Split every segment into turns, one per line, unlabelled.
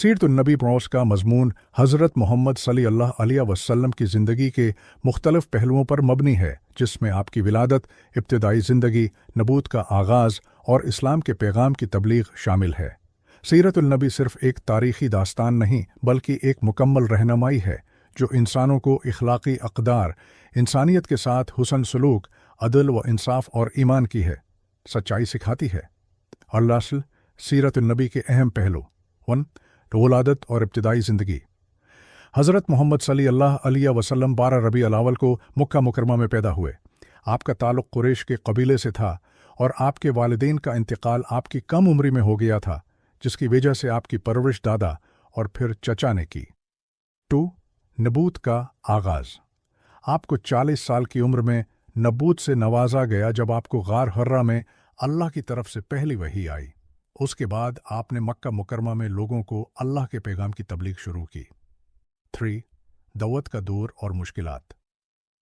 सीरत-उन-नबी Bros का मज़मून हज़रत मोहम्मद सल्लल्लाहु अलैहि वसल्लम की ज़िंदगी के मुख्तलिफ़ पहलुओं पर मबनी है, जिसमें आपकी विलादत, इब्तिदाई ज़िंदगी, नबूवत का आगाज़ और इस्लाम के पैगाम की तबलीग शामिल है। सीरत-उन-नबी सिर्फ़ एक तारीख़ी दास्तान नहीं, बल्कि एक मुकम्मल रहनुमाई है, जो इंसानों को इख़लाक़ी अक़दार, इंसानियत के साथ हुस्न सलूक, अदल व इंसाफ़ और ईमान की है सच्चाई सिखाती है। अल-असल सीरत-उन-नबी के अहम पहलू 1. वलादत और इब्तिदाई ज़िंदगी। हज़रत मोहम्मद सल्लल्लाहु अलैहि वसल्लम 12 रबीउल अव्वल को मक्का मुकरमा में पैदा हुए। आपका ताल्लुक़ कुरैश के कबीले से था और आपके वालिदैन का इंतकाल आपकी कम उम्री में हो गया था, जिसकी वजह से आपकी परवरिश दादा और फिर चचा ने की। 2. नबूवत का आगाज़। आपको 40 साल की उम्र में नबूवत से नवाजा गया जब आपको गार हर्रा में अल्लाह की तरफ से पहली वही आई। उसके बाद आपने मक्का मुकरमा में लोगों को अल्लाह के पैगाम की तबलीग शुरू की। 3. दअवत का दौर और मुश्किलात।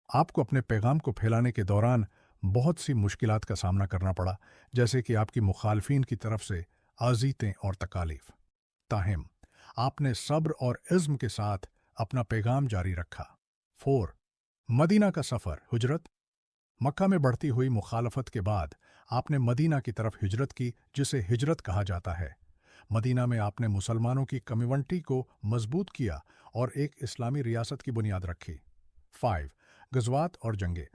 आपको अपने पैगाम को फैलाने के दौरान बहुत सी मुश्किलात का सामना करना पड़ा, जैसे कि आपकी मुखालफीन की तरफ से आज़ीतें और तकालीफ। ताहम आपने सब्र और इज़्म के साथ अपना पैगाम जारी रखा। 4. मदीना का सफ़र हिजरत। मक्का में बढ़ती हुई मुखालफत के बाद आपने मदीना की तरफ हिजरत की, जिसे हिजरत कहा जाता है। मदीना में आपने मुसलमानों की कम्युनिटी को मजबूत किया और एक इस्लामी रियासत की बुनियाद रखी। 5. गज़वात और जंगें।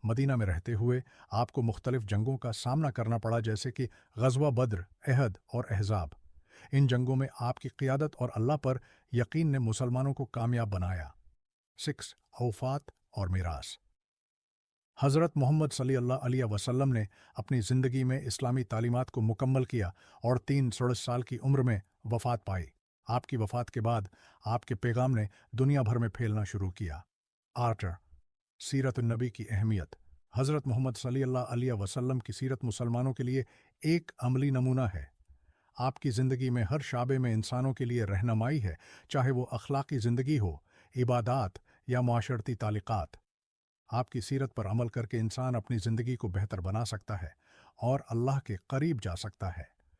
मदीना में रहते हुए आपको मुख्तलिफ जंगों का सामना करना पड़ा, जैसे कि ग़ज़वा बद्र, अहद और अहज़ाब। इन जंगों में आपकी क़ियादत और अल्लाह पर यकीन ने मुसलमानों को कामयाब बनाया। 6. औफ़ात और मीरास। हज़रत मोहम्मद सल्लल्लाहु अलैहि वसल्लम ने अपनी ज़िंदगी में इस्लामी तालीमात को मुकम्मल किया और 63 साल की उम्र में वफ़ात पाई। आपकी वफ़ात के बाद आपके पैगाम ने दुनिया भर में फैलना शुरू किया। 8. सीरत-उन-नबी की अहमियत। हज़रत मोहम्मद सल्लल्लाहु अलैहि वसल्लम की सीरत मुसलमानों के लिए एक अमली नमूना है। आपकी ज़िंदगी में हर शाबे में इंसानों के लिए रहनुमाई है, चाहे वो अखलाकी ज़िंदगी हो, इबादात या माशरती ताल्लुकात। आपकी सीरत पर अमल करके इंसान अपनी ज़िंदगी को बेहतर बना सकता है और अल्लाह के करीब जा सकता है।